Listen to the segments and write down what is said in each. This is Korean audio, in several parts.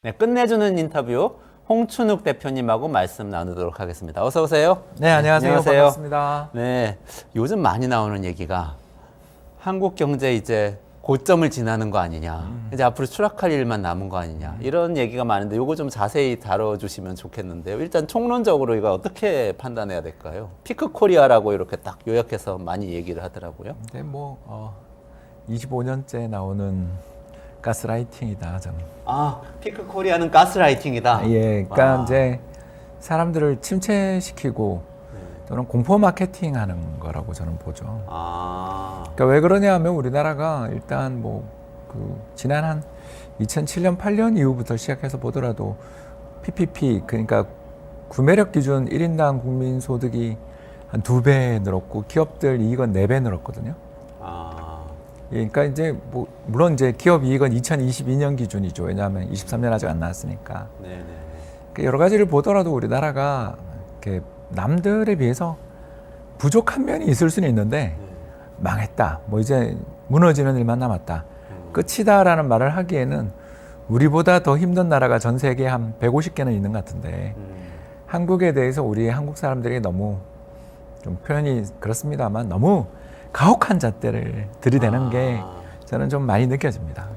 네, 끝내주는 인터뷰 홍춘욱 대표님하고 말씀 나누도록 하겠습니다. 어서 오세요. 네, 안녕하세요. 반갑습니다. 네, 요즘 많이 나오는 얘기가 한국 경제 이제 고점을 지나는 거 아니냐, 이제 앞으로 추락할 일만 남은 거 아니냐, 이런 얘기가 많은데 요거 좀 자세히 다뤄주시면 좋겠는데요. 일단 총론적으로 이거 어떻게 판단해야 될까요? 피크 코리아라고 이렇게 딱 요약해서 많이 얘기를 하더라고요. 네, 25년째 나오는 가스라이팅이다, 저는. 아, 피크 코리아는 가스라이팅이다. 예, 그러니까 아. 이제 사람들을 침체시키고 또는 공포 마케팅 하는 거라고 저는 보죠. 아, 그러니까 왜 그러냐 하면 우리나라가 일단 지난 한 2007년, 8년 이후부터 시작해서 보더라도 PPP, 그러니까 구매력 기준 1인당 국민 소득이 한 2배 늘었고 기업들 이익은 4배 늘었거든요. 예, 그러니까 이제 물론 이제 기업 이익은 2022년 기준이죠. 왜냐하면 23년 아직 안 나왔으니까. 네네. 그러니까 여러 가지를 보더라도 우리나라가 이렇게 남들에 비해서 부족한 면이 있을 수는 있는데 망했다. 이제 무너지는 일만 남았다. 끝이다라는 말을 하기에는 우리보다 더 힘든 나라가 전 세계에 한 150개는 있는 것 같은데 한국에 대해서 우리 한국 사람들이 너무 좀 표현이 그렇습니다만 너무 가혹한 잣대를 들이대는 게 저는 좀 많이 느껴집니다.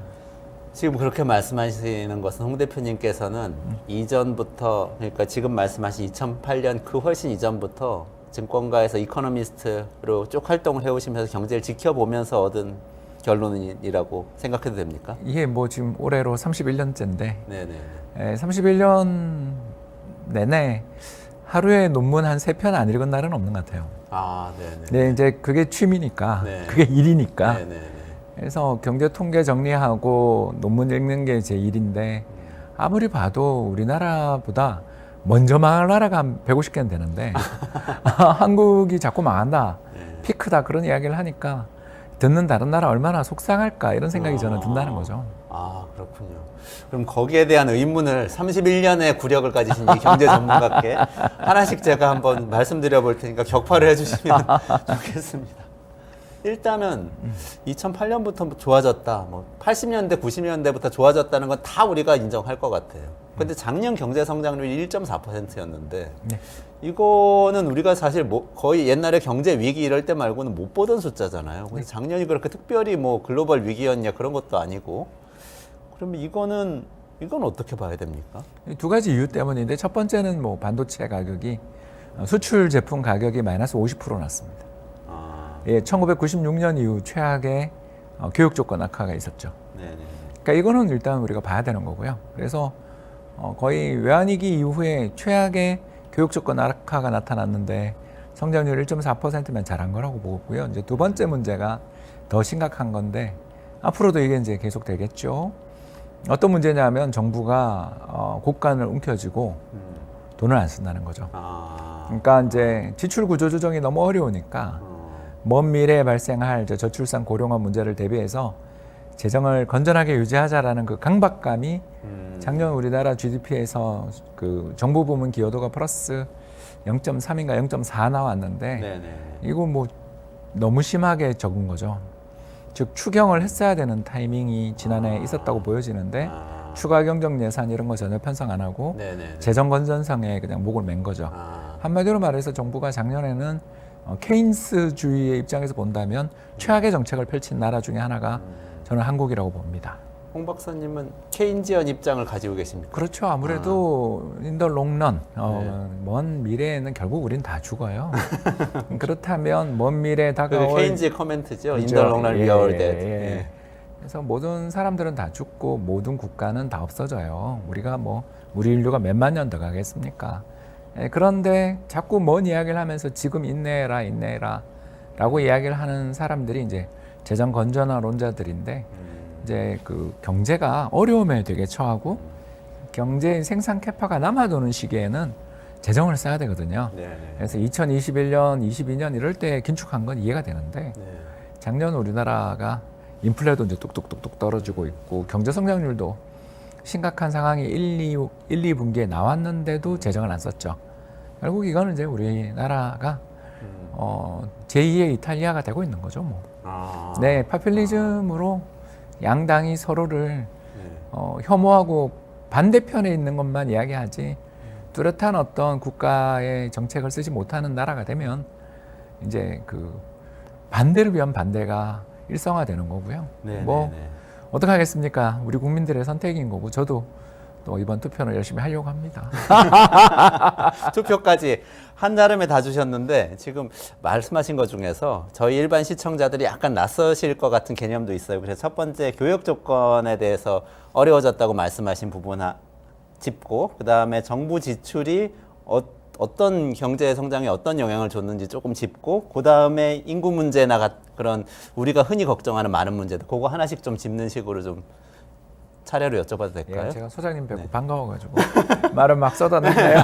지금 그렇게 말씀하시는 것은 홍 대표님께서는 이전부터, 그러니까 지금 말씀하신 2008년 그 훨씬 이전부터 증권가에서 이코노미스트로 쭉 활동을 해오시면서 경제를 지켜보면서 얻은 결론이라고 생각해도 됩니까? 이게 지금 올해로 31년째인데 네네. 31년 내내 하루에 논문 한 3편 안 읽은 날은 없는 것 같아요. 아, 네네. 네, 이제 그게 취미니까, 네. 그게 일이니까. 네네. 그래서 경제 통계 정리하고 논문 읽는 게 제 일인데 아무리 봐도 우리나라보다 먼저 망할 나라가 한 150개는 되는데 한국이 자꾸 망한다, 피크다 그런 이야기를 하니까 듣는 다른 나라 얼마나 속상할까 이런 생각이 저는 든다는 거죠. 아, 그렇군요. 그럼 거기에 대한 의문을 31년의 구력을 가지신 이 경제 전문가께 하나씩 제가 한번 말씀드려 볼 테니까 격파를 해주시면 좋겠습니다. 일단은 2008년부터 좋아졌다, 80년대, 90년대부터 좋아졌다는 건 다 우리가 인정할 것 같아요. 근데 작년 경제 성장률이 1.4%였는데 네. 이거는 우리가 사실 거의 옛날에 경제 위기 이럴 때 말고는 못 보던 숫자잖아요. 근데 작년이 그렇게 특별히 글로벌 위기였냐 그런 것도 아니고, 그러면 이건 어떻게 봐야 됩니까? 두 가지 이유 때문인데 첫 번째는 반도체 가격이 수출 제품 가격이 마이너스 50% 났습니다. 예, 1996년 이후 최악의 교육 조건 악화가 있었죠. 네네. 그러니까 이거는 일단 우리가 봐야 되는 거고요. 그래서 거의 외환위기 이후에 최악의 교육 조건 악화가 나타났는데 성장률 1.4%면 잘한 거라고 보고요. 이제 두 번째 문제가 더 심각한 건데 앞으로도 이게 이제 계속 되겠죠. 어떤 문제냐면 정부가 국간을 움켜쥐고 돈을 안 쓴다는 거죠. 그러니까 이제 지출 구조 조정이 너무 어려우니까 먼 미래에 발생할 저출산 고령화 문제를 대비해서 재정을 건전하게 유지하자라는 그 강박감이 작년 우리나라 GDP에서 그 정부 부문 기여도가 플러스 0.3인가 0.4 나왔는데 네네. 이거 너무 심하게 적은 거죠. 즉 추경을 했어야 되는 타이밍이 지난해 있었다고 보여지는데 추가 경정 예산 이런 거 전혀 편성 안 하고 네네. 재정 건전성에 그냥 목을 맨 거죠. 한마디로 말해서 정부가 작년에는 케인스주의의 입장에서 본다면 최악의 정책을 펼친 나라 중에 하나가 저는 한국이라고 봅니다. 홍 박사님은 케인지언 입장을 가지고 계십니까? 그렇죠. 아무래도 인더 롱런, 먼 미래에는 결국 우린 다 죽어요. 그렇다면 먼 미래에 다가올 케인지의 커멘트죠. 그렇죠. 인더롱날 위아울 데. 예. 그래서 모든 사람들은 다 죽고 모든 국가는 다 없어져요. 우리가 우리 인류가 몇만 년 더 가겠습니까? 그런데 자꾸 먼 이야기를 하면서 지금 인내해라 라고 이야기를 하는 사람들이 이제 재정 건전화론자들인데 이제 그 경제가 어려움에 되게 처하고 경제 생산 캐파가 남아도는 시기에는 재정을 써야 되거든요. 네네. 그래서 2021년, 22년 이럴 때 긴축한 건 이해가 되는데 네. 작년 우리나라가 인플레도 이제 뚝뚝뚝뚝 떨어지고 있고 경제 성장률도 심각한 상황이 1, 2분기에 나왔는데도 재정을 안 썼죠. 결국 이거는 이제 우리나라가 제2의 이탈리아가 되고 있는 거죠. 네, 파퓰리즘으로 양당이 서로를 혐오하고 반대편에 있는 것만 이야기하지 뚜렷한 어떤 국가의 정책을 쓰지 못하는 나라가 되면 이제 그 반대를 위한 반대가 일성화되는 거고요. 네, 뭐 네, 네. 어떻게 하겠습니까? 우리 국민들의 선택인 거고 저도 또 이번 투표는 열심히 하려고 합니다. 투표까지 한달음에 다 주셨는데 지금 말씀하신 것 중에서 저희 일반 시청자들이 약간 낯서실 것 같은 개념도 있어요. 그래서 첫 번째 교육 조건에 대해서 어려워졌다고 말씀하신 부분 짚고 그다음에 정부 지출이 어떤 경제 성장에 어떤 영향을 줬는지 조금 짚고 그다음에 인구 문제나 그런 우리가 흔히 걱정하는 많은 문제들 그거 하나씩 좀 짚는 식으로 좀 차례로 여쭤봐도 될까요? 예, 제가 소장님 뵙고 네. 반가워가지고 말을 막 쏟아냈네요.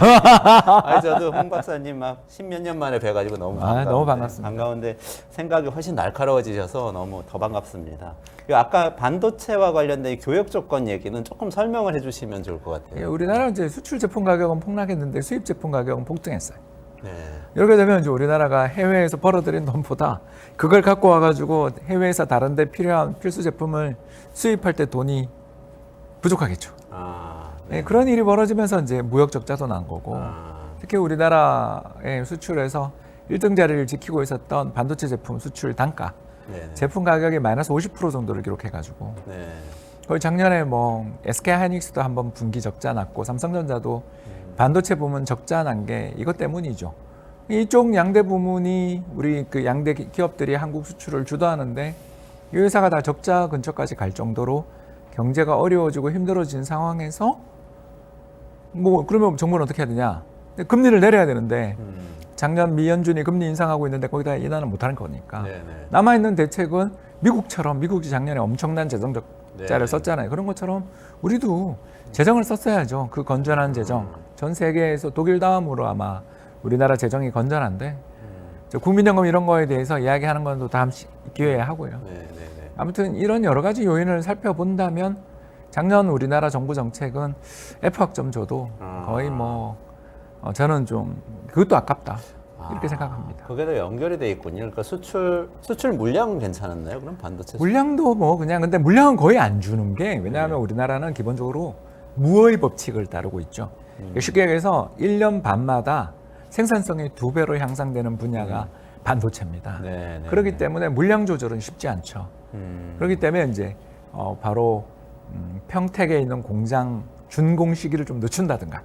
아니 저도 홍 박사님 막 십몇 년 만에 뵈가지고 너무 반가운데, 너무 반갑습니다. 반가운데 생각이 훨씬 날카로워지셔서 너무 더 반갑습니다. 아까 반도체와 관련된 이 교육 조건 얘기는 조금 설명을 해주시면 좋을 것 예, 같아요. 우리나라 이제 수출 제품 가격은 폭락했는데 수입 제품 가격은 폭등했어요. 네. 이렇게 되면 이제 우리나라가 해외에서 벌어들인 돈보다 그걸 갖고 와가지고 해외에서 다른데 필요한 필수 제품을 수입할 때 돈이 부족하겠죠. 아, 네, 그런 일이 벌어지면서 이제 무역 적자도 난 거고 특히 우리나라의 수출에서 1등 자리를 지키고 있었던 반도체 제품 수출 단가 네. 제품 가격이 마이너스 50% 정도를 기록해가지고 네. 거의 작년에 뭐 SK 하이닉스도 한번 분기 적자 났고 삼성전자도 반도체 부문 적자 난 게 이것 때문이죠. 이쪽 양대 부문이 우리 그 양대 기업들이 한국 수출을 주도하는데 이 회사가 다 적자 근처까지 갈 정도로 경제가 어려워지고 힘들어진 상황에서 뭐 그러면 정부는 어떻게 해야 되냐? 금리를 내려야 되는데 작년 미연준이 금리 인상하고 있는데 거기다 인하는 못하는 거니까 네. 남아있는 대책은 미국처럼 미국이 작년에 엄청난 재정 적자를 네. 썼잖아요. 그런 것처럼 우리도 재정을 썼어야죠. 그 건전한 재정. 전 세계에서 독일 다음으로 아마 우리나라 재정이 건전한데 저 국민연금 이런 거에 대해서 이야기하는 건 또 다음 기회에 하고요. 네. 아무튼 이런 여러 가지 요인을 살펴본다면 작년 우리나라 정부 정책은 F학점 줘도 거의 뭐 저는 좀 그것도 아깝다 이렇게 생각합니다. 그게 더 연결이 돼 있군요. 그러니까 수출 물량은 괜찮았나요? 그럼 반도체 물량도 뭐 그냥 근데 물량은 거의 안 주는 게 왜냐하면 우리나라는 기본적으로 무의 법칙을 따르고 있죠. 쉽게 얘기해서 1년 반마다 생산성이 2배로 향상되는 분야가 반도체입니다. 네. 그렇기 때문에 물량 조절은 쉽지 않죠. 그렇기 때문에 이제 바로 평택에 있는 공장 준공 시기를 좀 늦춘다든가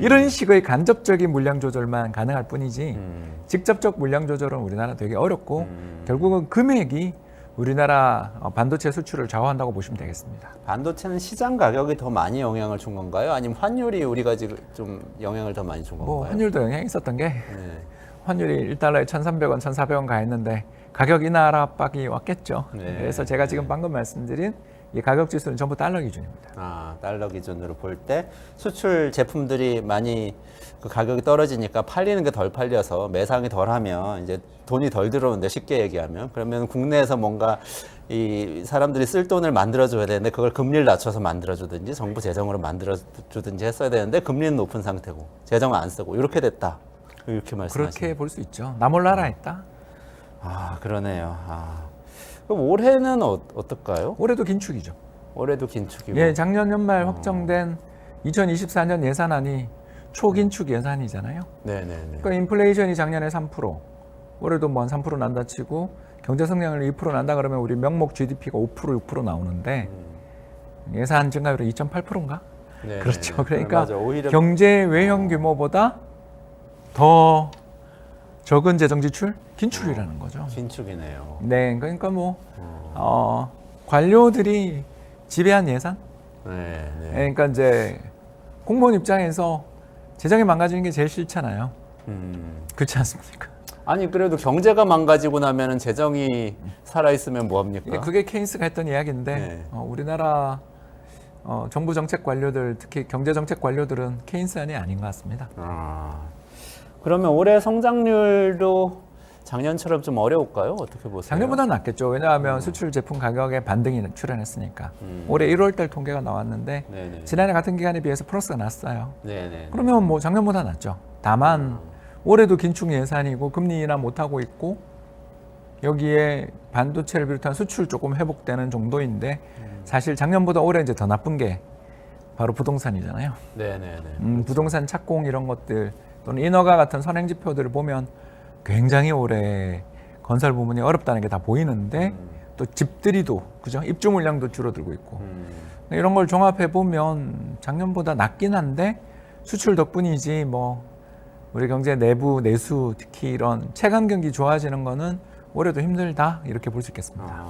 이런 식의 간접적인 물량 조절만 가능할 뿐이지 직접적 물량 조절은 우리나라 되게 어렵고 결국은 금액이 우리나라 반도체 수출을 좌우한다고 보시면 되겠습니다. 반도체는 시장 가격이 더 많이 영향을 준 건가요? 아니면 환율이 우리가 지금 좀 영향을 더 많이 준 건가요? 뭐 환율도 영향이 있었던 게 네. 환율이 1달러에 1,300원, 1,400원 가 있는데 가격 인하 압박이 왔겠죠. 네. 그래서 제가 지금 방금 말씀드린 이 가격 지수는 전부 달러 기준입니다. 아, 달러 기준으로 볼 때 수출 제품들이 많이 그 가격이 떨어지니까 팔리는 게 덜 팔려서 매상이 덜하면 이제 돈이 덜 들어오는데 쉽게 얘기하면 그러면 국내에서 뭔가 이 사람들이 쓸 돈을 만들어줘야 되는데 그걸 금리를 낮춰서 만들어주든지 정부 재정으로 만들어주든지 했어야 되는데 금리는 높은 상태고 재정을 안 쓰고 이렇게 됐다. 이렇게 말씀하시죠. 그렇게 볼 수 있죠. 나 몰라라 했다. 아, 그러네요. 아. 그럼 올해는 어떨까요? 올해도 긴축이죠. 올해도 긴축이고. 예, 작년 연말 확정된 2024년 예산안이 초긴축 예산이잖아요. 네네네. 그러니까 인플레이션이 작년에 3%, 올해도 뭐 한 3% 난다 치고 경제 성장률 2% 난다 그러면 우리 명목 GDP가 5% 6% 나오는데 예산 증가율은 2.8%인가? 네네네. 그렇죠. 그러니까 맞아. 오히려 경제 외형 규모보다 더 적은 재정 지출 긴축이라는 거죠. 긴축이네요. 네, 그러니까 뭐 관료들이 지배한 예산. 네. 그러니까 이제 공무원 입장에서 재정이 망가지는 게 제일 싫잖아요. 그렇지 않습니까? 아니 그래도 경제가 망가지고 나면은 재정이 살아 있으면 뭐 합니까? 예, 그게 케인스가 했던 이야기인데 네. 우리나라 정부 정책 관료들 특히 경제 정책 관료들은 케인스안이 아닌 것 같습니다. 아, 그러면 올해 성장률도 작년처럼 좀 어려울까요? 어떻게 보세요? 작년보다 낫겠죠. 왜냐하면 수출 제품 가격에 반등이 출현했으니까. 올해 1월달 통계가 나왔는데 네네. 지난해 같은 기간에 비해서 플러스가 났어요. 네네. 그러면 뭐 작년보다 낫죠. 다만 올해도 긴축 예산이고 금리 인하 못하고 있고 여기에 반도체를 비롯한 수출 조금 회복되는 정도인데 사실 작년보다 올해 이제 더 나쁜 게 바로 부동산이잖아요. 네네네. 부동산 착공 이런 것들 또는 인허가 같은 선행 지표들을 보면 굉장히 오래 건설 부문이 어렵다는 게 다 보이는데 또 집들이도 그죠? 입주 물량도 줄어들고 있고 이런 걸 종합해 보면 작년보다 낮긴 한데 수출 덕분이지 뭐 우리 경제 내부 내수 특히 이런 체감 경기 좋아지는 거는 올해도 힘들다 이렇게 볼 수 있겠습니다.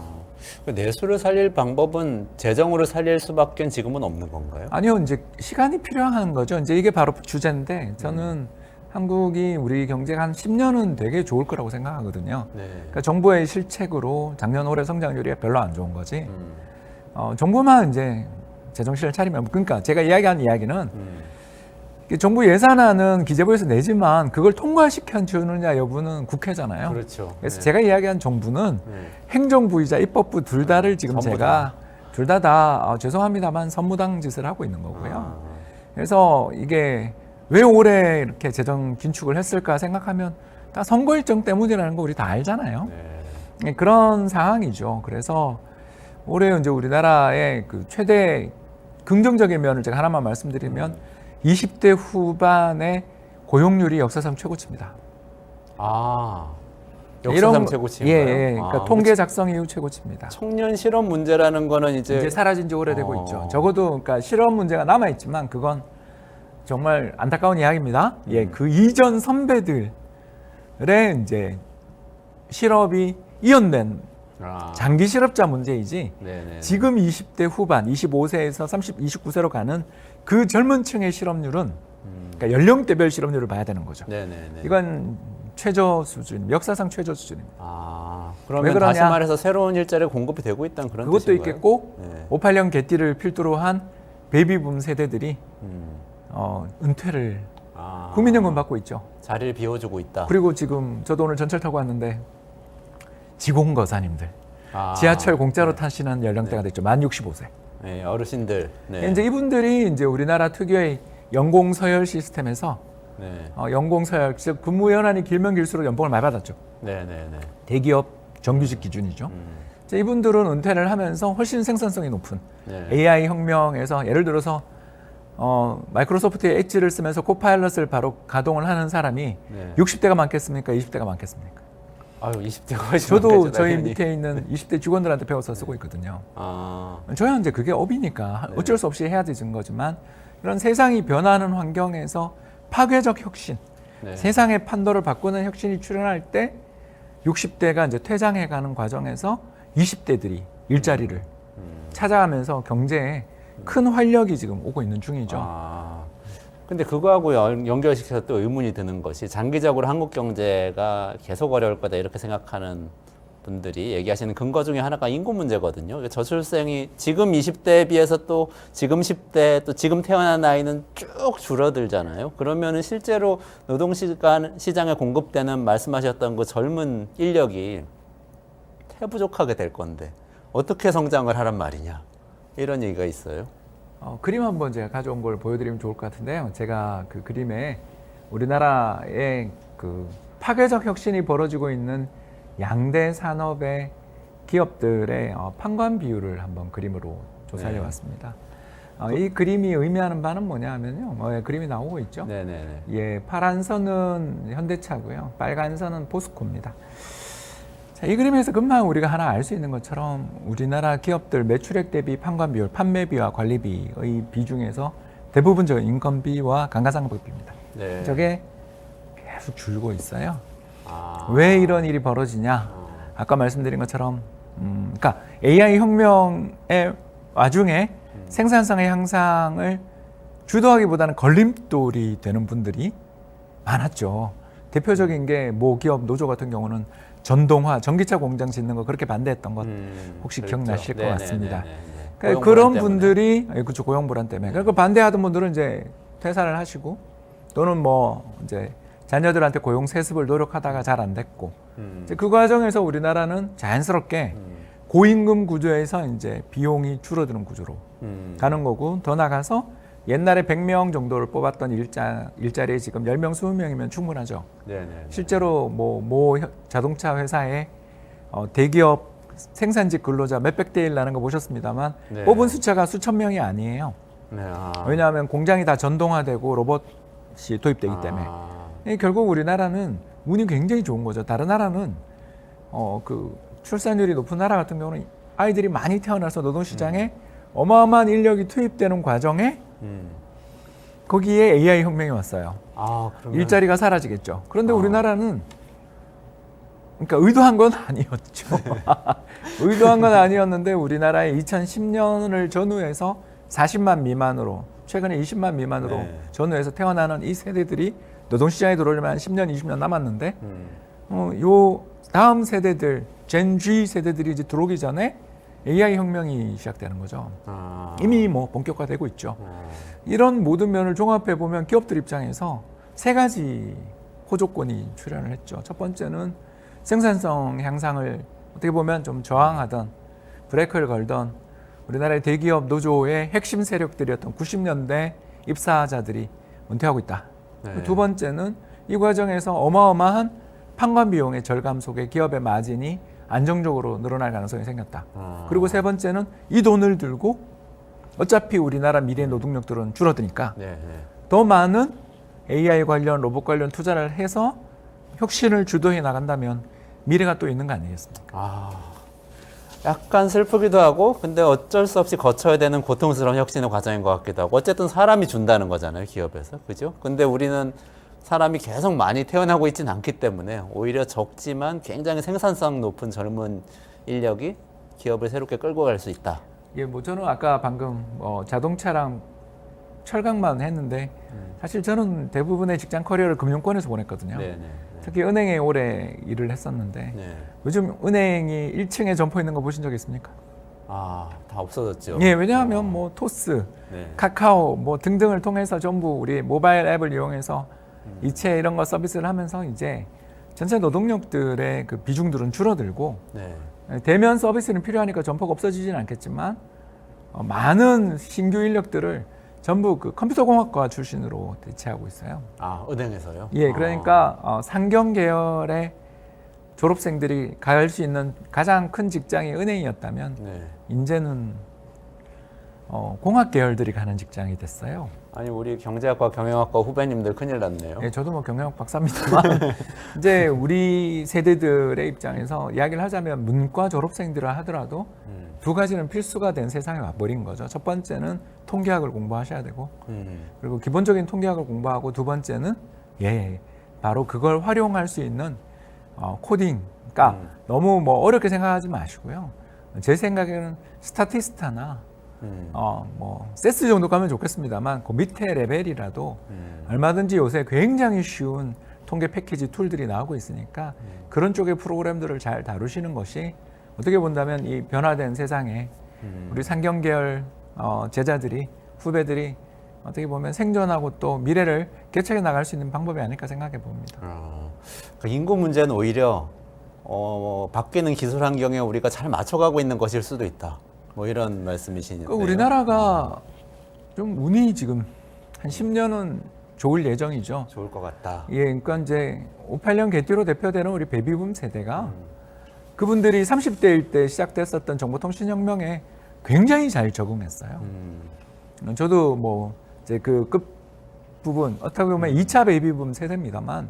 그 내수를 살릴 방법은 재정으로 살릴 수밖에 지금은 없는 건가요? 아니요, 이제 시간이 필요한 거죠. 이제 이게 바로 주제인데 저는 한국이 우리 경제가 한 10년은 되게 좋을 거라고 생각하거든요. 네. 그러니까 정부의 실책으로 작년 올해 성장률이 별로 안 좋은 거지. 정부만 이제 재정신을 차리면 그러니까 제가 이야기한 이야기는 정부 예산안은 기재부에서 내지만 그걸 통과시켜 주느냐 여부는 국회잖아요. 그렇죠. 그래서 네. 제가 이야기한 정부는 네. 행정부이자 입법부 둘 다를 지금 전부 제가 둘 다 죄송합니다만 선무당 짓을 하고 있는 거고요. 그래서 이게 왜 올해 이렇게 재정 긴축을 했을까 생각하면 다 선거 일정 때문이라는 거 우리 다 알잖아요. 네. 그런 상황이죠. 그래서 올해 이제 우리나라의 그 최대 긍정적인 면을 제가 하나만 말씀드리면 20대 후반의 고용률이 역사상 최고치입니다. 역사상 최고치인가요? 예. 그러니까 통계 작성 이후 최고치입니다. 청년 실업 문제라는 거는 이제 사라진 지 오래되고 있죠. 적어도 그러니까 실업 문제가 남아 있지만 그건 정말 안타까운 이야기입니다. 예, 그 이전 선배들의 이제 실업이 이연된 장기 실업자 문제이지. 네네. 지금 20대 후반, 25세에서 29세로 가는 그 젊은 층의 실업률은 그러니까 연령대별 실업률을 봐야 되는 거죠. 네네네. 이건 최저 수준, 역사상 최저 수준입니다. 그러면 다시 말해서 새로운 일자리 공급이 되고 있다는 그런 그것도 뜻인가요? 있겠고 네. 58년 개띠를 필두로 한 베이비붐 세대들이 은퇴를 국민연금 받고 있죠. 자리를 비워주고 있다. 그리고 지금 저도 오늘 전철 타고 왔는데 직원거사님들 지하철 공짜로 타시는 연령대가 됐죠. 만 65세. 네, 어르신들. 네. 이제 이분들이 이제 우리나라 특유의 연공 서열 시스템에서 네. 연공 서열, 즉 근무 연한이 길면 길수록 연봉을 많이 받았죠. 네네네. 대기업 정규직 기준이죠. 이제 이분들은 은퇴를 하면서 훨씬 생산성이 높은 네. AI 혁명에서 예를 들어서 마이크로소프트의 엣지를 쓰면서 코파일럿을 바로 가동을 하는 사람이 네. 60대가 많겠습니까? 20대가 많겠습니까? 20대가 훨씬 저도 많겠죠, 저희 당연히. 밑에 있는 20대 직원들한테 배워서 쓰고 있거든요. 저야 이제 그게 업이니까 어쩔 수 없이 해야 되는 거지만 이런 세상이 변하는 환경에서 파괴적 혁신, 네. 세상의 판도를 바꾸는 혁신이 출현할 때 60대가 이제 퇴장해가는 과정에서 20대들이 일자리를 찾아가면서 경제에 큰 활력이 지금 오고 있는 중이죠. 근데 그거하고 연결시켜서 또 의문이 드는 것이 장기적으로 한국 경제가 계속 어려울 거다 이렇게 생각하는 분들이 얘기하시는 근거 중에 하나가 인구 문제거든요. 저출생이 지금 20대에 비해서 또 지금 10대 또 지금 태어난 아이는 쭉 줄어들잖아요. 그러면은 실제로 노동시장에 공급되는 말씀하셨던 그 젊은 인력이 태부족하게 될 건데 어떻게 성장을 하란 말이냐 이런 얘기가 있어요. 그림 한번 제가 가져온 걸 보여드리면 좋을 것 같은데요. 제가 그 그림에 우리나라의 그 파괴적 혁신이 벌어지고 있는 양대 산업의 기업들의 판관 비율을 한번 그림으로 조사해 왔습니다. 이 그림이 의미하는 바는 뭐냐 하면요. 그림이 나오고 있죠. 네네네. 예, 파란 선은 현대차고요. 빨간 선은 포스코입니다. 자, 이 그림에서 금방 우리가 하나 알 수 있는 것처럼 우리나라 기업들 매출액 대비 판관 비율, 판매비와 관리비의 비중에서 대부분적인 인건비와 감가상각비입니다. 네. 저게 계속 줄고 있어요. 왜 이런 일이 벌어지냐? 아까 말씀드린 것처럼, 그러니까 AI 혁명의 와중에 생산성의 향상을 주도하기보다는 걸림돌이 되는 분들이 많았죠. 대표적인 게 모 기업 노조 같은 경우는 전동화, 전기차 공장 짓는 거 그렇게 반대했던 것 혹시 그렇죠. 기억나실 것 같습니다. 그러니까 그런 분들이 그렇죠, 고용 불안 때문에. 그러니까 반대하던 분들은 이제 퇴사를 하시고 또는 뭐 이제 자녀들한테 고용 세습을 노력하다가 잘 안 됐고 이제 그 과정에서 우리나라는 자연스럽게 고임금 구조에서 이제 비용이 줄어드는 구조로 가는 거고 더 나가서 옛날에 100명 정도를 뽑았던 일자리에 지금 10명, 20명이면 충분하죠. 네네. 실제로 모 자동차 회사의 대기업 생산직 근로자 몇백 대 1 나는 거 보셨습니다.만 네. 뽑은 숫자가 수천 명이 아니에요. 네. 아. 왜냐하면 공장이 다 전동화되고 로봇이 도입되기 때문에. 결국 우리나라는 운이 굉장히 좋은 거죠. 다른 나라는 그 출산율이 높은 나라 같은 경우는 아이들이 많이 태어나서 노동시장에 어마어마한 인력이 투입되는 과정에 거기에 AI 혁명이 왔어요. 그러면... 일자리가 사라지겠죠. 그런데 아. 우리나라는 그러니까 의도한 건 아니었죠. 의도한 건 아니었는데 우리나라의 2010년을 전후해서 40만 미만으로 최근에 20만 미만으로 네. 전후해서 태어나는 이 세대들이 노동시장에 들어오려면 한 10년, 20년 남았는데 요 다음 세대들, 젠 Z 세대들이 이제 들어오기 전에 AI 혁명이 시작되는 거죠. 이미 뭐 본격화되고 있죠. 이런 모든 면을 종합해 보면 기업들 입장에서 세 가지 호조건이 출현을 했죠. 첫 번째는 생산성 향상을 어떻게 보면 좀 저항하던 브레이크를 걸던 우리나라의 대기업 노조의 핵심 세력들이었던 90년대 입사자들이 은퇴하고 있다. 네. 두 번째는 이 과정에서 어마어마한 판관 비용의 절감 속에 기업의 마진이 안정적으로 늘어날 가능성이 생겼다. 그리고 세 번째는 이 돈을 들고 어차피 우리나라 미래 노동력들은 줄어드니까 네, 네. 더 많은 AI 관련 로봇 관련 투자를 해서 혁신을 주도해 나간다면 미래가 또 있는 거 아니겠습니까? 약간 슬프기도 하고 근데 어쩔 수 없이 거쳐야 되는 고통스러운 혁신의 과정인 것 같기도 하고 어쨌든 사람이 준다는 거잖아요, 기업에서. 그죠? 근데 우리는 사람이 계속 많이 태어나고 있지는 않기 때문에 오히려 적지만 굉장히 생산성 높은 젊은 인력이 기업을 새롭게 끌고 갈 수 있다. 예, 뭐 저는 아까 방금 자동차랑 철강만 했는데 사실 저는 대부분의 직장 커리어를 금융권에서 보냈거든요. 네네. 특히 은행에 오래 일을 했었는데 네. 요즘 은행이 1층에 점포 있는 거 보신 적 있습니까? 다 없어졌죠. 예, 왜냐하면 뭐 토스, 네. 카카오 뭐 등등을 통해서 전부 우리 모바일 앱을 이용해서 이체 이런 거 서비스를 하면서 이제 전체 노동력들의 그 비중들은 줄어들고 네. 대면 서비스는 필요하니까 점포가 없어지지는 않겠지만 많은 신규 인력들을 전부 그 컴퓨터공학과 출신으로 대체하고 있어요. 은행에서요? 예, 그러니까 상경 계열의 졸업생들이 갈 수 있는 가장 큰 직장이 은행이었다면 네. 이제는 공학 계열들이 가는 직장이 됐어요. 아니 우리 경제학과 경영학과 후배님들 큰일 났네요. 예, 저도 뭐 경영학 박사입니다만 이제 우리 세대들의 입장에서 이야기를 하자면 문과 졸업생들을 하더라도 두 가지는 필수가 된 세상에 와버린 거죠. 첫 번째는 통계학을 공부하셔야 되고 그리고 기본적인 통계학을 공부하고 두 번째는 바로 그걸 활용할 수 있는 코딩. 그러니까 너무 뭐 어렵게 생각하지 마시고요. 제 생각에는 스타티스타나 뭐 세스 정도 가면 좋겠습니다만 그 밑에 레벨이라도 얼마든지 요새 굉장히 쉬운 통계 패키지 툴들이 나오고 있으니까 그런 쪽의 프로그램들을 잘 다루시는 것이 어떻게 본다면 이 변화된 세상에 우리 상경 계열 제자들이 후배들이 어떻게 보면 생존하고 또 미래를 개척해 나갈 수 있는 방법이 아닐까 생각해 봅니다. 그러니까 인구 문제는 오히려 바뀌는 기술 환경에 우리가 잘 맞춰가고 있는 것일 수도 있다. 뭐 이런 말씀이시네요. 우리나라가 좀 운이 지금 한 10년은 좋을 예정이죠. 좋을 것 같다. 예, 그러니까 이제 58년 개띠로 대표되는 우리 베이비붐 세대가 그분들이 30대일 때 시작됐었던 정보통신혁명에 굉장히 잘 적응했어요. 저도 뭐 이제 그 끝 부분 어떻게 보면 2차 베이비붐 세대입니다만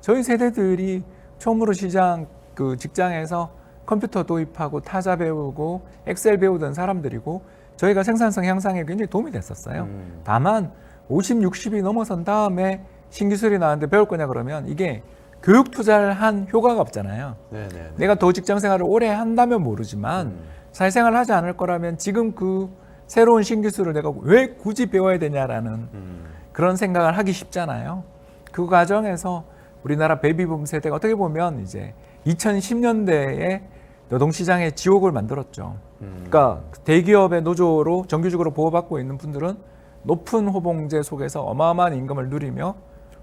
저희 세대들이 처음으로 시장 그 직장에서 컴퓨터 도입하고 타자 배우고 엑셀 배우던 사람들이고 저희가 생산성 향상에 굉장히 도움이 됐었어요. 다만 50, 60이 넘어선 다음에 신기술이 나왔는데 배울 거냐 그러면 이게 교육 투자를 한 효과가 없잖아요. 네네. 내가 더 직장 생활을 오래 한다면 모르지만 사회생활을 하지 않을 거라면 지금 그 새로운 신기술을 내가 왜 굳이 배워야 되냐라는 그런 생각을 하기 쉽잖아요. 그 과정에서 우리나라 베이비붐 세대가 어떻게 보면 이제 2010년대에 노동시장의 지옥을 만들었죠. 그러니까 대기업의 노조로 정규직으로 보호받고 있는 분들은 높은 호봉제 속에서 어마어마한 임금을 누리며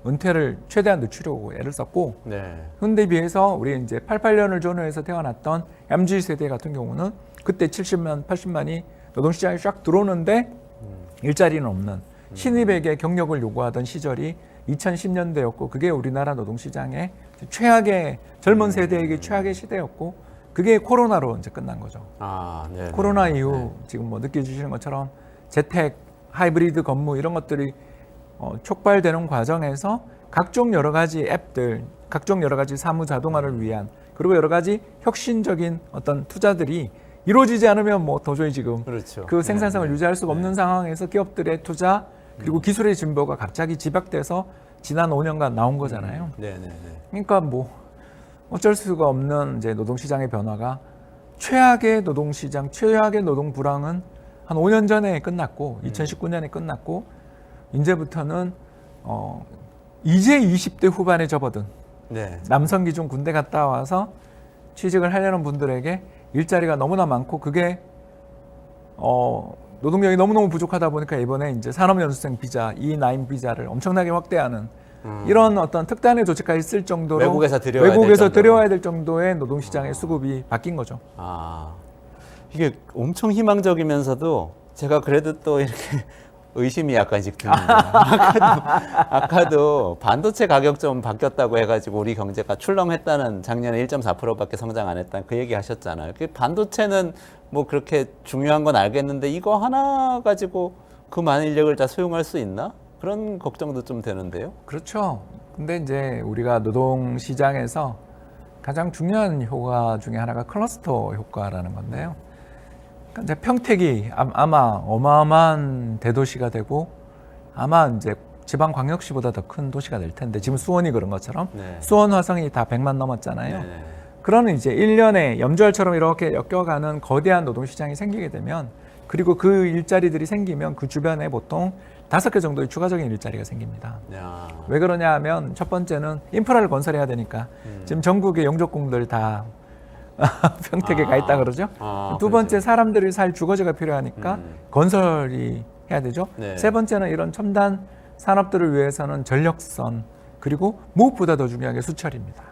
은퇴를 최대한 늦추려고 애를 썼고, 네. 그런데 비해서 우리 이제 88년을 전후해서 태어났던 MZ 세대 같은 경우는 그때 70만, 80만이 노동시장에 쫙 들어오는데 일자리는 없는 신입에게 경력을 요구하던 시절이 2010년대였고, 그게 우리나라 노동시장의 최악의 젊은 세대에게 최악의 시대였고, 그게 코로나로 이제 끝난 거죠. 네. 코로나 이후 지금 뭐 느껴지시는 것처럼 재택 하이브리드 근무 이런 것들이 촉발되는 과정에서 각종 여러 가지 앱들, 각종 여러 가지 사무 자동화를 위한 그리고 여러 가지 혁신적인 어떤 투자들이 이루어지지 않으면 뭐 도저히 지금 그렇죠. 그 생산성을 네, 유지할 수가 없는 상황에서 기업들의 투자 그리고 기술의 진보가 갑자기 집약돼서 지난 5년간 나온 거잖아요. 네네네. 그러니까 뭐 어쩔 수가 없는 이제 노동시장의 변화가 최악의 노동시장, 최악의 노동 불황은 한 5년 전에 끝났고 2019년에 끝났고 이제부터는 이제 20대 후반에 접어든 네. 남성 기준 군대 갔다 와서 취직을 하려는 분들에게 일자리가 너무나 많고 그게 노동력이 너무너무 부족하다 보니까 이번에 이제 산업연수생 비자, E9 비자를 엄청나게 확대하는 이런 어떤 특단의 조치까지 쓸 정도로 외국에서 들여와야 될 정도의 노동시장의 수급이 바뀐 거죠. 아, 이게 엄청 희망적이면서도 제가 그래도 또 이렇게 의심이 약간씩 드는데 아까도 반도체 가격 좀 바뀌었다고 해가지고 우리 경제가 출렁했다는 작년에 1.4%밖에 성장 안 했다는 그 얘기 하셨잖아요. 그 반도체는 뭐 그렇게 중요한 건 알겠는데 이거 하나 가지고 그 많은 인력을 다 소용할 수 있나? 그런 걱정도 좀 되는데요. 그렇죠. 근데 이제 우리가 노동 시장에서 가장 중요한 효과 중에 하나가 클러스터 효과라는 건데요. 그러니까 이제 평택이 아마 어마어마한 대도시가 되고 아마 이제 지방 광역시보다 더 큰 도시가 될 텐데 지금 수원이 그런 것처럼 네. 수원 화성이 다 100만 넘었잖아요. 네네. 그러는 이제 1년에 염주알처럼 이렇게 엮여가는 거대한 노동시장이 생기게 되면 그리고 그 일자리들이 생기면 그 주변에 보통 5개 정도의 추가적인 일자리가 생깁니다. 야. 왜 그러냐 하면 첫 번째는 인프라를 건설해야 되니까 지금 전국의 용적공들 다 평택에 가 있다 그러죠. 두 번째 사람들이 살 주거지가 필요하니까 건설이 해야 되죠. 네. 세 번째는 이런 첨단 산업들을 위해서는 전력선 그리고 무엇보다 더 중요한 게 수철입니다.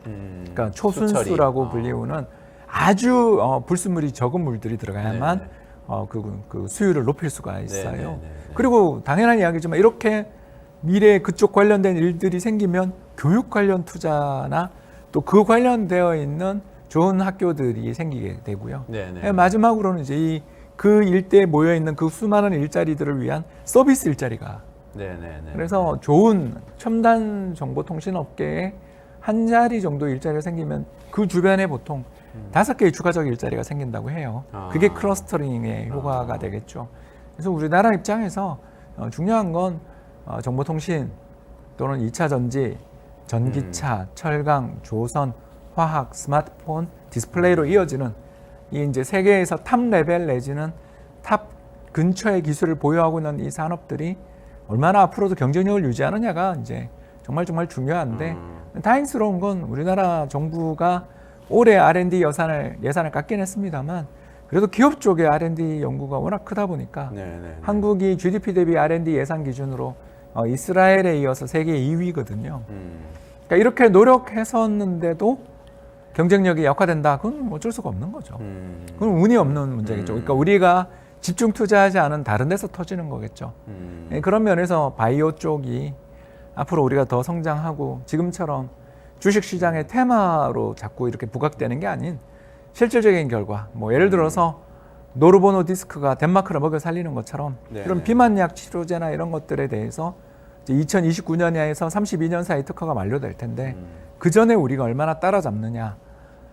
그러니까 초순수라고 불리우는 아주 불순물이 적은 물들이 들어가야만 네네. 그 수율을 높일 수가 있어요. 네네네. 그리고 당연한 이야기지만 이렇게 미래 그쪽 관련된 일들이 생기면 교육 관련 투자나 또 그 관련되어 있는 좋은 학교들이 생기게 되고요. 네네. 마지막으로는 이제 그 일대에 모여 있는 그 수많은 일자리들을 위한 서비스 일자리가 네네네. 그래서 좋은 첨단 정보통신업계에 한 자리 정도 일자리가 생기면 그 주변에 보통 5개의 추가적 일자리가 생긴다고 해요. 그게 클러스터링의 효과가 되겠죠. 그래서 우리나라 입장에서 중요한 건 정보통신 또는 2차 전지, 전기차, 철강, 조선, 화학, 스마트폰, 디스플레이로 이어지는 이 이제 세계에서 탑 레벨 내지는 탑 근처의 기술을 보유하고 있는 이 산업들이 얼마나 앞으로도 경쟁력을 유지하느냐가 이제 정말 중요한데 다행스러운 건 우리나라 정부가 올해 R&D 예산을 깎긴 했습니다만 그래도 기업 쪽의 R&D 연구가 워낙 크다 보니까 네네네. 한국이 GDP 대비 R&D 예산 기준으로 이스라엘에 이어서 세계 2위거든요. 그러니까 이렇게 노력했었는데도 경쟁력이 약화된다. 그건 어쩔 수가 없는 거죠. 그건 운이 없는 문제겠죠. 그러니까 우리가 집중 투자하지 않은 다른 데서 터지는 거겠죠. 그런 면에서 바이오 쪽이 앞으로 우리가 더 성장하고 지금처럼 주식시장의 테마로 자꾸 이렇게 부각되는 게 아닌 실질적인 결과 뭐 예를 들어서 노르보노 디스크가 덴마크를 먹여 살리는 것처럼 네네. 이런 비만약 치료제나 이런 것들에 대해서 2029년에서 32년 사이 특허가 만료될 텐데 그 전에 우리가 얼마나 따라잡느냐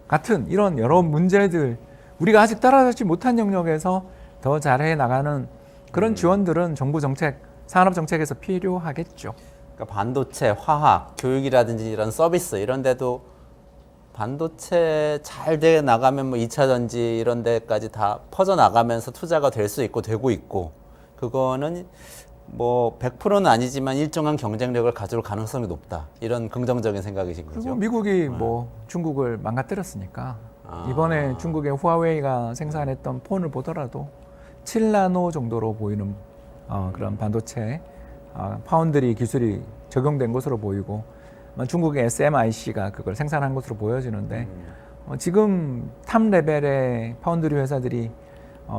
같은 이런 여러 문제들 우리가 아직 따라잡지 못한 영역에서 더 잘해 나가는 그런 지원들은 정부 정책, 산업 정책에서 필요하겠죠. 그러니까 반도체, 화학, 교육이라든지 이런 서비스 이런 데도 반도체 잘 돼 나가면 뭐 2차 전지 이런 데까지 다 퍼져 나가면서 투자가 될 수 있고 되고 있고 그거는 뭐 100%는 아니지만 일정한 경쟁력을 가져올 가능성이 높다. 이런 긍정적인 생각이신 거죠. 그리고 미국이 뭐 중국을 망가뜨렸으니까 이번에 중국의 후아웨이가 생산했던 폰을 보더라도 7나노 정도로 보이는 그런 반도체 파운드리 기술이 적용된 것으로 보이고 중국의 SMIC가 그걸 생산한 것으로 보여지는데 지금 탑 레벨의 파운드리 회사들이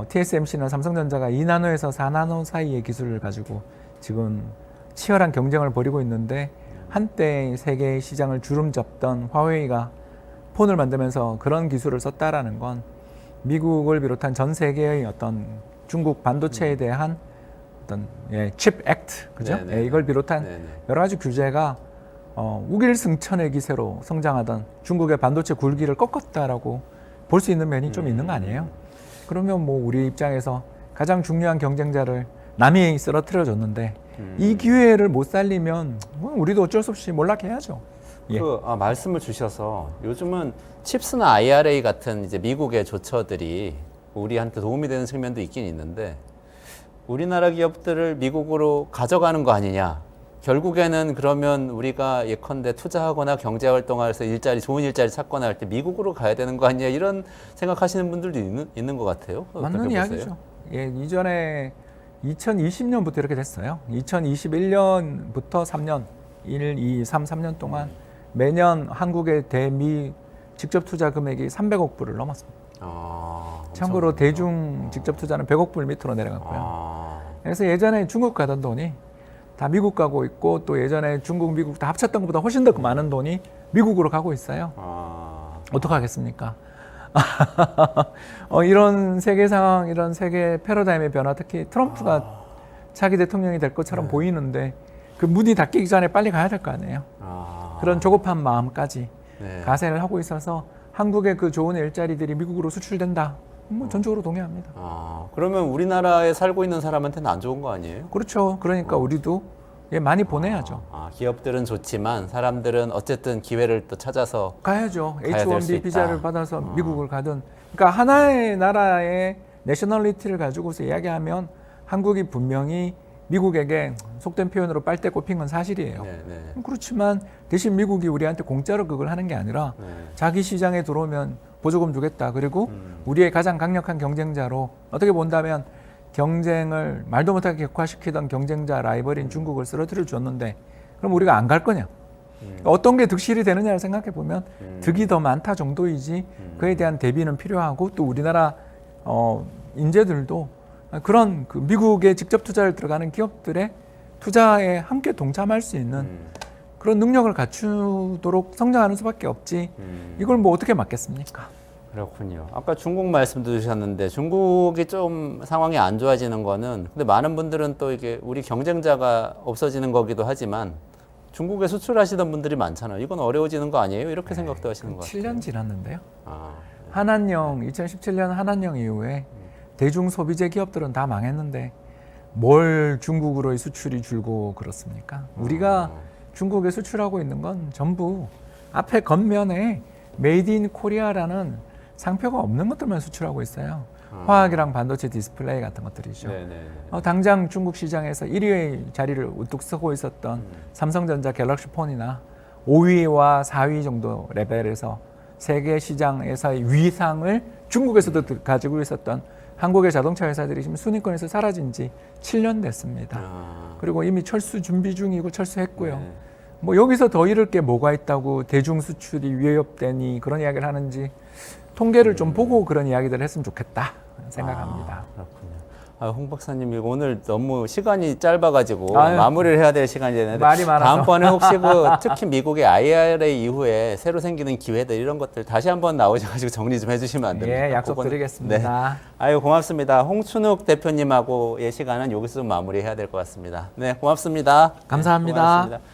TSMC나 삼성전자가 2나노에서 4나노 사이의 기술을 가지고 지금 치열한 경쟁을 벌이고 있는데 한때 세계 시장을 주름잡던 화웨이가 폰을 만들면서 그런 기술을 썼다라는 건 미국을 비롯한 전 세계의 어떤 중국 반도체에 대한 어떤 칩 액트, 그죠? 네네. 예, 이걸 비롯한 네네. 여러 가지 규제가 우길승천의 기세로 성장하던 중국의 반도체 굴기를 꺾었다라고 볼 수 있는 면이 좀 있는 거 아니에요? 그러면 뭐 우리 입장에서 가장 중요한 경쟁자를 남이 쓰러뜨려 줬는데 이 기회를 못 살리면 우리도 어쩔 수 없이 몰락해야죠. 예. 말씀을 주셔서 요즘은 칩스나 IRA 같은 이제 미국의 조처들이 우리한테 도움이 되는 측면도 있긴 있는데 우리나라 기업들을 미국으로 가져가는 거 아니냐. 결국에는 그러면 우리가 예컨대 투자하거나 경제활동해서 좋은 일자리 찾거나 할 때 미국으로 가야 되는 거 아니냐 이런 생각하시는 분들도 있는 것 같아요. 맞는 이야기죠. 예, 이전에 2020년부터 이렇게 됐어요. 2021년부터 3년, 1, 2, 3, 3년 동안 매년 한국의 대미 직접 투자 금액이 300억 불을 넘었습니다. 참고로 대중 직접 투자는 100억 불 밑으로 내려갔고요. 그래서 예전에 중국 가던 돈이 다 미국 가고 있고 또 예전에 중국, 미국 다 합쳤던 것보다 훨씬 더 많은 돈이 미국으로 가고 있어요. 어떡하겠습니까? 이런 세계 상황, 이런 세계 패러다임의 변화, 특히 트럼프가 차기 대통령이 될 것처럼 보이는데 그 문이 닫히기 전에 빨리 가야 될 거 아니에요. 그런 조급한 마음까지 가세를 하고 있어서 한국의 그 좋은 일자리들이 미국으로 수출된다. 뭐 전적으로 동의합니다. 그러면 우리나라에 살고 있는 사람한테는 안 좋은 거 아니에요? 그렇죠. 그러니까 우리도 많이 보내야죠. 기업들은 좋지만 사람들은 어쨌든 기회를 또 찾아서 가야죠. 가야 될수 H1B 있다. 비자를 받아서 미국을 가든. 그러니까 하나의 나라의 내셔널리티를 가지고서 이야기하면 한국이 분명히 미국에게 속된 표현으로 빨대 꼽힌 건 사실이에요. 그렇지만 대신 미국이 우리한테 공짜로 그걸 하는 게 아니라 자기 시장에 들어오면 보조금 주겠다. 그리고 우리의 가장 강력한 경쟁자로 어떻게 본다면 경쟁을 말도 못하게 격화시키던 경쟁자 라이벌인 중국을 쓰러뜨려 줬는데 그럼 우리가 안 갈 거냐? 어떤 게 득실이 되느냐를 생각해 보면 득이 더 많다 정도이지 그에 대한 대비는 필요하고 또 우리나라 인재들도 그런 그 미국에 직접 투자를 들어가는 기업들의 투자에 함께 동참할 수 있는 그런 능력을 갖추도록 성장하는 수밖에 없지 이걸 뭐 어떻게 막겠습니까? 그렇군요. 아까 중국 말씀도 주셨는데 중국이 좀 상황이 안 좋아지는 거는 근데 많은 분들은 또 이게 우리 경쟁자가 없어지는 거기도 하지만 중국에 수출하시던 분들이 많잖아요. 이건 어려워지는 거 아니에요? 이렇게 생각도 하시는 것 같아요. 7년 지났는데요. 한한령 2017년 한한령 이후에 대중 소비재 기업들은 다 망했는데 뭘 중국으로의 수출이 줄고 그렇습니까? 우리가 중국에 수출하고 있는 건 전부 앞에 겉면에 메이드 인 코리아라는 상표가 없는 것들만 수출하고 있어요. 화학이랑 반도체 디스플레이 같은 것들이죠. 당장 중국 시장에서 1위의 자리를 우뚝 서고 있었던 삼성전자 갤럭시 폰이나 5위와 4위 정도 레벨에서 세계 시장에서의 위상을 중국에서도 가지고 있었던 한국의 자동차 회사들이 지금 순위권에서 사라진 지 7년 됐습니다. 그리고 이미 철수 준비 중이고 철수했고요. 뭐 여기서 더 잃을 게 뭐가 있다고 대중 수출이 위협되니 그런 이야기를 하는지 통계를 좀 보고 그런 이야기들을 했으면 좋겠다 생각합니다. 그렇군요. 홍 박사님 이거 오늘 너무 시간이 짧아가지고 마무리를 해야 될 시간이 되는데 말이 많아서. 다음번에 혹시 특히 미국의 IRA 이후에 새로 생기는 기회들 이런 것들 다시 한번 나오셔가지고 정리 좀 해주시면 안 됩니까? 예, 약속 드리겠습니다. 고맙습니다. 홍춘욱 대표님하고의 시간은 여기서 좀 마무리해야 될 것 같습니다. 네, 고맙습니다. 감사합니다. 네, 고맙습니다.